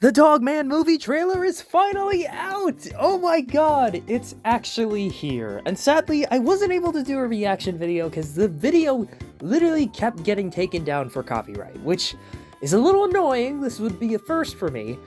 The Dogman movie trailer is finally out! Oh my god, it's actually here. And sadly, I wasn't able to do a reaction video because the video literally kept getting taken down for copyright, which is a little annoying. This would be a first for me,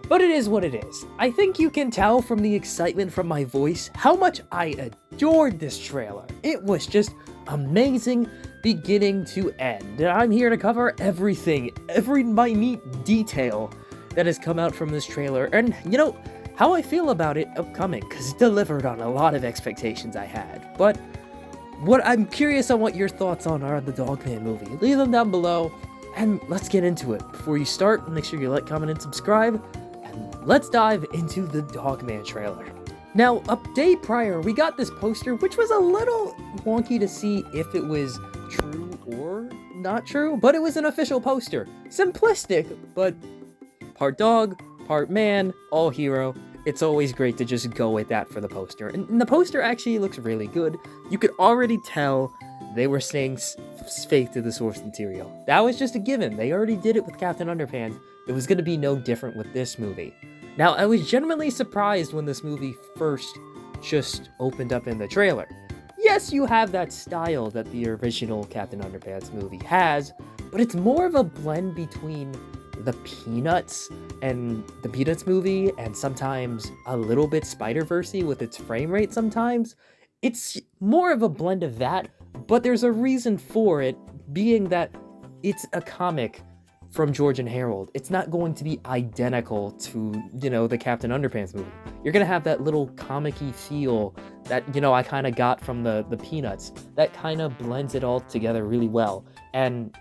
but it is what it is. I think you can tell from the excitement from my voice how much I adored this trailer. It was just amazing beginning to end, and I'm here to cover everything, every minute detail that has come out from this trailer, and you know, how I feel about it upcoming, because it delivered on a lot of expectations I had. But what I'm curious on what your thoughts on are the Dogman movie. Leave them down below, and let's get into it. Before you start, make sure you like, comment, and subscribe, and let's dive into the Dogman trailer. Now, a day prior, we got this poster, which was a little wonky to see if it was true or not true, but it was an official poster. Simplistic, but part dog, part man, all hero. It's always great to just go with that for the poster. And the poster actually looks really good. You could already tell they were staying faith to the source material. That was just a given. They already did it with Captain Underpants. It was going to be no different with this movie. Now, I was genuinely surprised when this movie first just opened up in the trailer. Yes, you have that style that the original Captain Underpants movie has, but it's more of a blend between the Peanuts and the Peanuts movie, and sometimes a little bit Spider-Verse-y with its frame rate sometimes. It's more of a blend of that, but there's a reason for it, being that it's a comic from George and Harold. It's not going to be identical to, you know, the Captain Underpants movie. You're gonna have that little comic-y feel that, you know, I kind of got from the Peanuts. That kind of blends it all together really well. And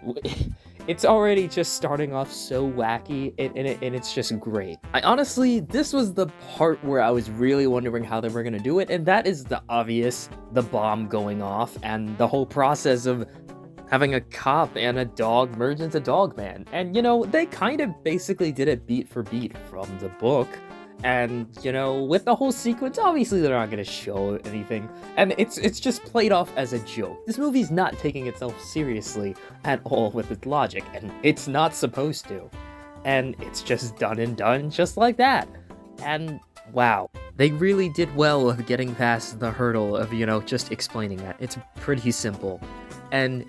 it's already just starting off so wacky, and it's just great. This was the part where I was really wondering how they were gonna do it, and that is the obvious, the bomb going off, and the whole process of having a cop and a dog merge into Dogman. And, you know, they kind of basically did it beat for beat from the book. And, you know, with the whole sequence, obviously they're not going to show anything. And it's just played off as a joke. This movie's not taking itself seriously at all with its logic, and it's not supposed to. And it's just done and done just like that. And wow, they really did well of getting past the hurdle of, you know, just explaining that. It's pretty simple. And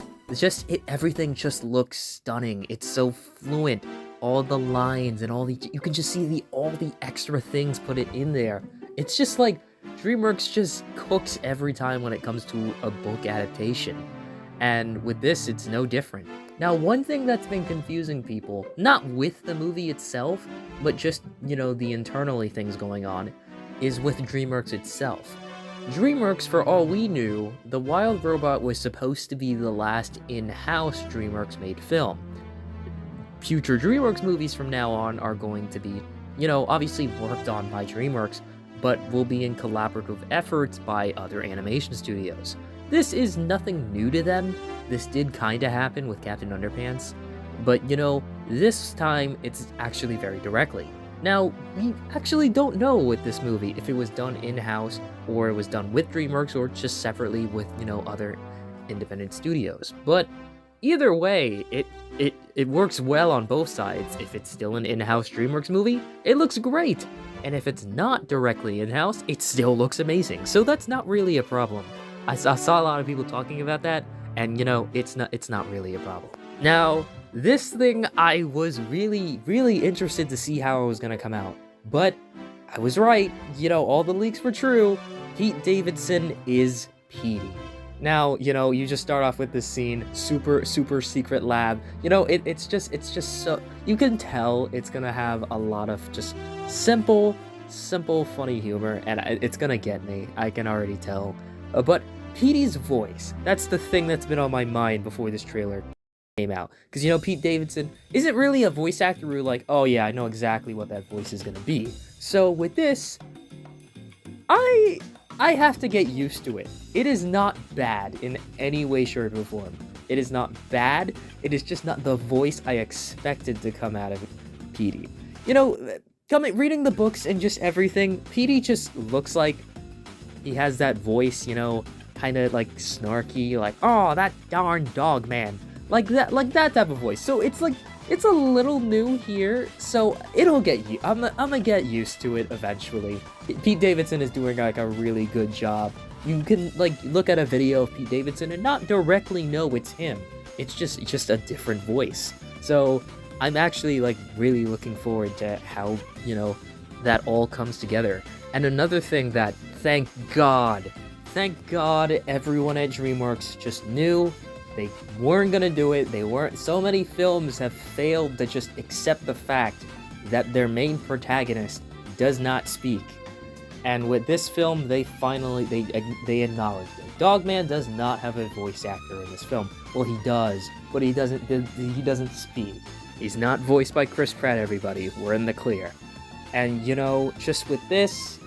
everything just looks stunning. It's so fluent. All the lines and you can just see all the extra things put it in there. It's just like DreamWorks just cooks every time when it comes to a book adaptation. And with this, it's no different. Now, one thing that's been confusing people, not with the movie itself, but just, you know, the internally things going on, is with DreamWorks itself. DreamWorks, for all we knew, The Wild Robot was supposed to be the last in-house DreamWorks made film. Future DreamWorks movies from now on are going to be, you know, obviously worked on by DreamWorks, but will be in collaborative efforts by other animation studios. This is nothing new to them. This did kinda happen with Captain Underpants, but, you know, this time it's actually very directly. Now, we actually don't know with this movie if it was done in-house or it was done with DreamWorks or just separately with, you know, other independent studios. But either way, it works well on both sides. If it's still an in-house DreamWorks movie, it looks great. And if it's not directly in-house, it still looks amazing. So that's not really a problem. I saw a lot of people talking about that, and you know, it's not really a problem. Now, this thing, I was really, really interested to see how it was gonna come out. But I was right, you know, all the leaks were true. Pete Davidson is Petey. Now, you know, you just start off with this scene, super secret lab. You know, it's just so, you can tell it's gonna have a lot of just simple, funny humor, and it's gonna get me, I can already tell. But Petey's voice, that's the thing that's been on my mind before this trailer came out. Because, you know, Pete Davidson isn't really a voice actor who like, oh yeah, I know exactly what that voice is gonna be. So with this, I have to get used to it. It is not bad in any way, shape, or form. It is not bad. It is just not the voice I expected to come out of Petey. You know, reading the books and just everything, Petey just looks like he has that voice, you know, kind of like snarky, like, oh, that darn dog man. Like that type of voice. So it's like, It's a little new here, so it'll get you. I'm gonna get used to it eventually. Pete Davidson is doing like a really good job. You can like look at a video of Pete Davidson and not directly know it's him. It's just a different voice. So I'm actually like really looking forward to how, that all comes together. And another thing that, thank God, everyone at DreamWorks just knew they weren't gonna do it. So many films have failed to just accept the fact that their main protagonist does not speak. And with this film, they finally, they acknowledged it. Dogman does not have a voice actor in this film. Well, he does, but he doesn't speak. He's not voiced by Chris Pratt, everybody. We're in the clear. And, just with this,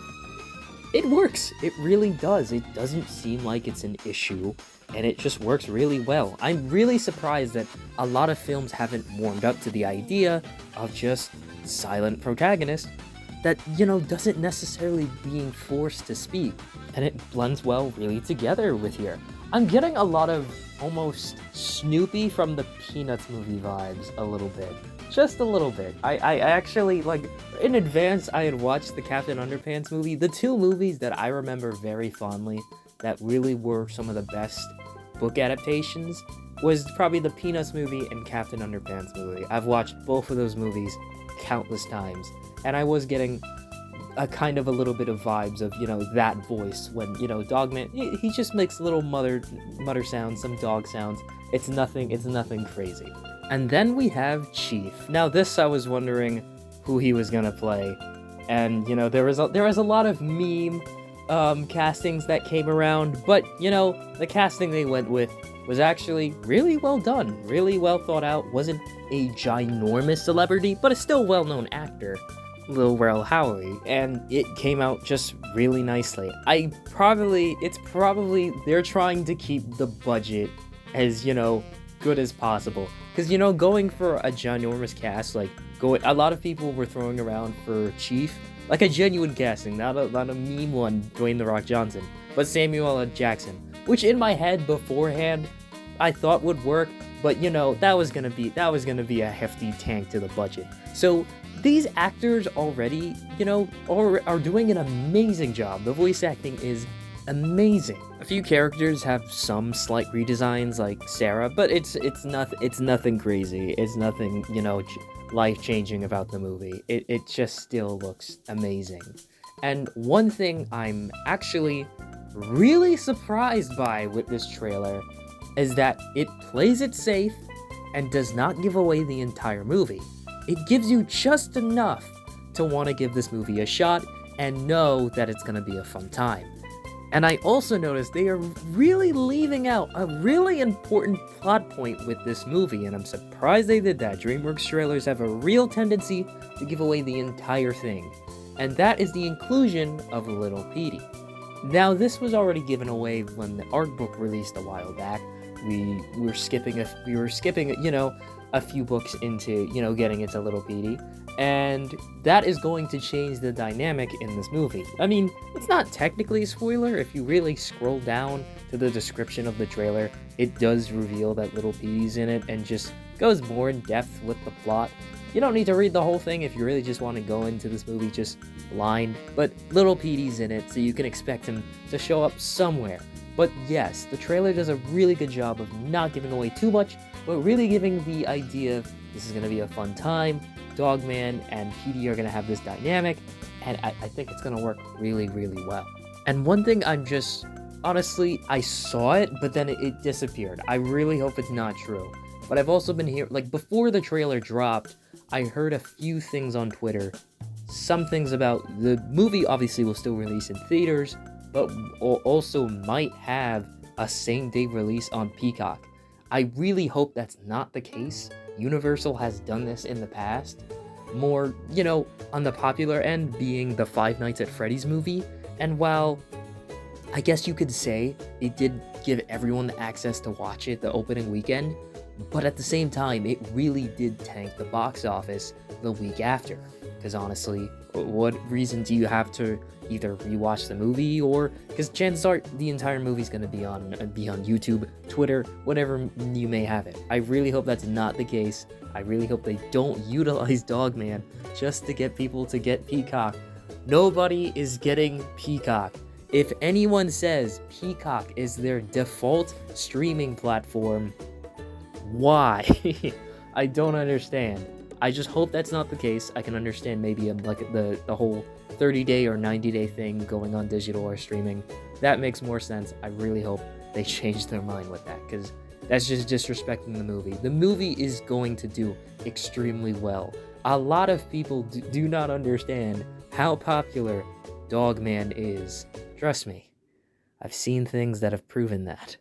it works. It really does. It doesn't seem like it's an issue, and it just works really well. I'm really surprised that a lot of films haven't warmed up to the idea of just silent protagonist that, doesn't necessarily being forced to speak, and it blends well really together with here. I'm getting a lot of almost Snoopy from the Peanuts movie vibes a little bit. Just a little bit. I actually, like, in advance, I had watched the Captain Underpants movie. The two movies that I remember very fondly that really were some of the best book adaptations was probably the Peanuts movie and Captain Underpants movie. I've watched both of those movies countless times, and I was getting a kind of a little bit of vibes of, that voice when, Dogman, he just makes little mutter sounds, some dog sounds. It's nothing crazy. And then we have Chief. Now this, I was wondering who he was gonna play, and there was a lot of meme castings that came around, but the casting they went with was actually really well done, really well thought out. Wasn't a ginormous celebrity, but a still well-known actor, Lil Rel Howery, and it came out just really nicely. It's probably they're trying to keep the budget as good as possible, because going for a ginormous cast, a lot of people were throwing around for Chief like a genuine casting, not a meme one, Dwayne The Rock Johnson, but Samuel L. Jackson, which in my head beforehand I thought would work, but that was gonna be a hefty tank to the budget. So these actors already, are doing an amazing job. The voice acting is amazing. A few characters have some slight redesigns, like Sarah, but it's nothing crazy. It's nothing, life-changing about the movie. It just still looks amazing. And one thing I'm actually really surprised by with this trailer is that it plays it safe and does not give away the entire movie. It gives you just enough to want to give this movie a shot and know that it's going to be a fun time. And I also noticed they are really leaving out a really important plot point with this movie, and I'm surprised they did that. DreamWorks trailers have a real tendency to give away the entire thing, and that is the inclusion of Little Petey. Now, this was already given away when the art book released a while back. We were skipping a few books into, getting into Little Petey, and that is going to change the dynamic in this movie. I mean, it's not technically a spoiler. If you really scroll down to the description of the trailer, it does reveal that Little Petey's in it and just goes more in depth with the plot. You don't need to read the whole thing if you really just want to go into this movie just blind, but Little Petey's in it, so you can expect him to show up somewhere. But yes, the trailer does a really good job of not giving away too much, but really giving the idea of this is going to be a fun time. Dogman and Petey are going to have this dynamic, and I think it's going to work really, really well. And one thing honestly, I saw it, but then it disappeared. I really hope it's not true. But I've also been here, before the trailer dropped, I heard a few things on Twitter. Some things about the movie obviously will still release in theaters, but also might have a same-day release on Peacock. I really hope that's not the case. Universal has done this in the past. More, on the popular end, being the Five Nights at Freddy's movie. And while I guess you could say it did give everyone the access to watch it the opening weekend, but at the same time, it really did tank the box office the week after. because honestly, what reason do you have to either rewatch the movie, or because chances are the entire movie's going to be on YouTube, Twitter, whatever you may have it. I really hope that's not the case. I really hope they don't utilize Dogman just to get people to get Peacock. Nobody is getting Peacock. If anyone says Peacock is their default streaming platform, why? I don't understand. I just hope that's not the case. I can understand maybe like the whole 30-day or 90-day thing going on digital or streaming. That makes more sense. I really hope they change their mind with that, because that's just disrespecting the movie. The movie is going to do extremely well. A lot of people do not understand how popular Dogman is. Trust me, I've seen things that have proven that.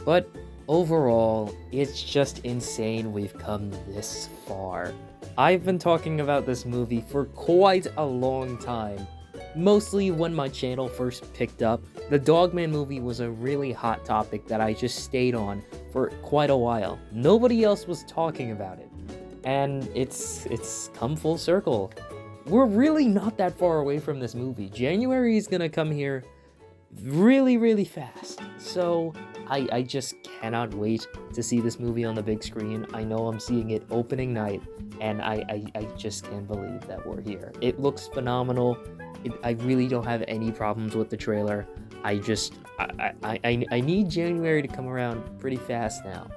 But overall, it's just insane we've come this far. I've been talking about this movie for quite a long time. Mostly when my channel first picked up, the Dogman movie was a really hot topic that I just stayed on for quite a while. Nobody else was talking about it. And it's come full circle. We're really not that far away from this movie. January is gonna come here really, really fast. So I just cannot wait to see this movie on the big screen. I know I'm seeing it opening night, and I just can't believe that we're here. It looks phenomenal. I really don't have any problems with the trailer. I need January to come around pretty fast now.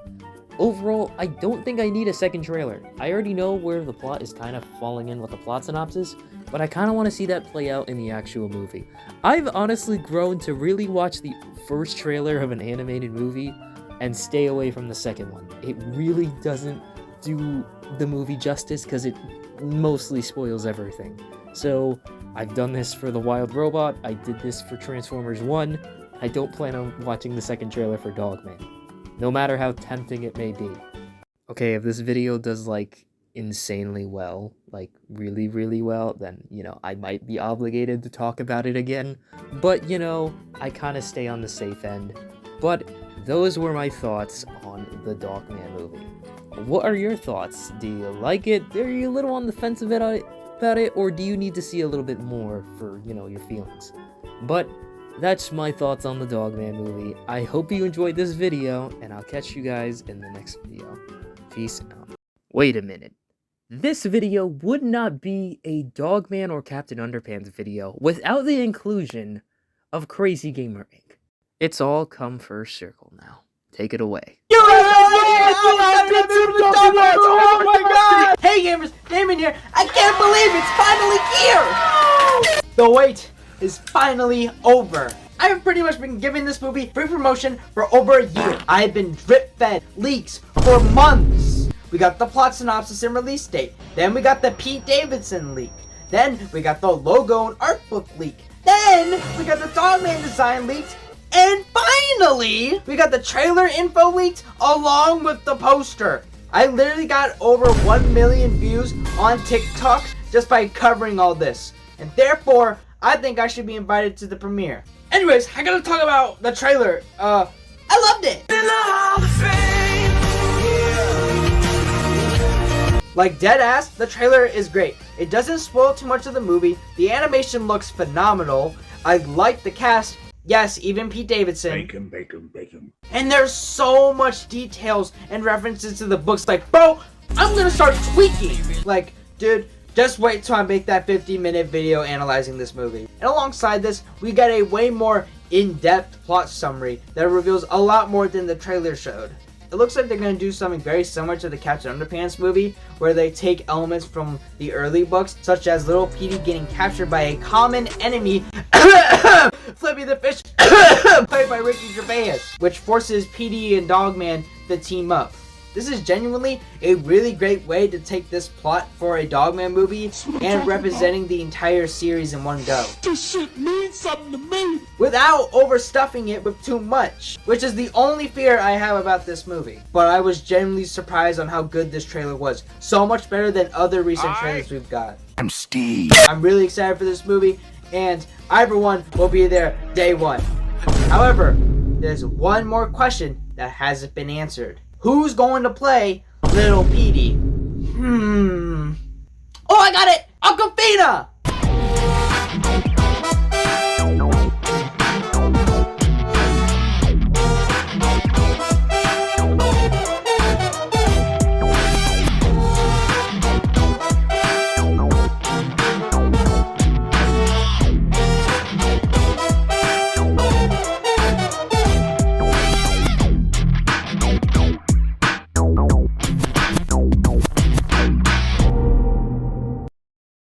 Overall, I don't think I need a second trailer. I already know where the plot is kind of falling in with the plot synopsis, but I kind of want to see that play out in the actual movie. I've honestly grown to really watch the first trailer of an animated movie and stay away from the second one. It really doesn't do the movie justice because it mostly spoils everything. So I've done this for The Wild Robot, I did this for Transformers 1, I don't plan on watching the second trailer for Dogman, no matter how tempting it may be. Okay, if this video does like insanely well, like really, really well, then, you know, I might be obligated to talk about it again, but, you know, I kind of stay on the safe end. But those were my thoughts on the Dogman movie. What are your thoughts? Do you like it? Are you a little on the fence about it, or do you need to see a little bit more for, you know, your feelings? But that's my thoughts on the Dogman movie. I hope you enjoyed this video, and I'll catch you guys in the next video. Peace out. Wait a minute. This video would not be a Dogman or Captain Underpants video without the inclusion of Crazy Gamer Inc. It's all come first circle now. Take it away. Oh my god! Hey gamers, Damon here. I can't believe it's finally here! The wait is finally over. I have pretty much been giving this movie free promotion for over a year. I have been drip-fed leaks for months. We got the plot synopsis and release date. Then we got the Pete Davidson leak. Then we got the logo and art book leak. Then we got the Dogman design leaked. And finally, we got the trailer info leaked along with the poster. I literally got over 1 million views on TikTok just by covering all this. And therefore, I think I should be invited to the premiere. Anyways, I gotta talk about the trailer. I loved it. Like dead ass, the trailer is great. It doesn't spoil too much of the movie. The animation looks phenomenal. I like the cast. Yes, even Pete Davidson. Bacon. And there's so much details and references to the books. Like, bro, I'm gonna start tweaking. Like, dude, just wait till I make that 50-minute video analyzing this movie. And alongside this, we got a way more in-depth plot summary that reveals a lot more than the trailer showed. It looks like they're going to do something very similar to the Captain Underpants movie, where they take elements from the early books, such as little Petey getting captured by a common enemy, Flippy the Fish, played by Ricky Gervais, which forces Petey and Dogman to team up. This is genuinely a really great way to take this plot for a Dogman movie and representing the entire series in one go. This shit means something to me! Without overstuffing it with too much, which is the only fear I have about this movie. But I was genuinely surprised on how good this trailer was. So much better than other recent trailers we've got. I'm Steve. I'm really excited for this movie, and I, for one, will be there day one. However, there's one more question that hasn't been answered. Who's going to play Little Petey? Oh, I got it! Aquafina!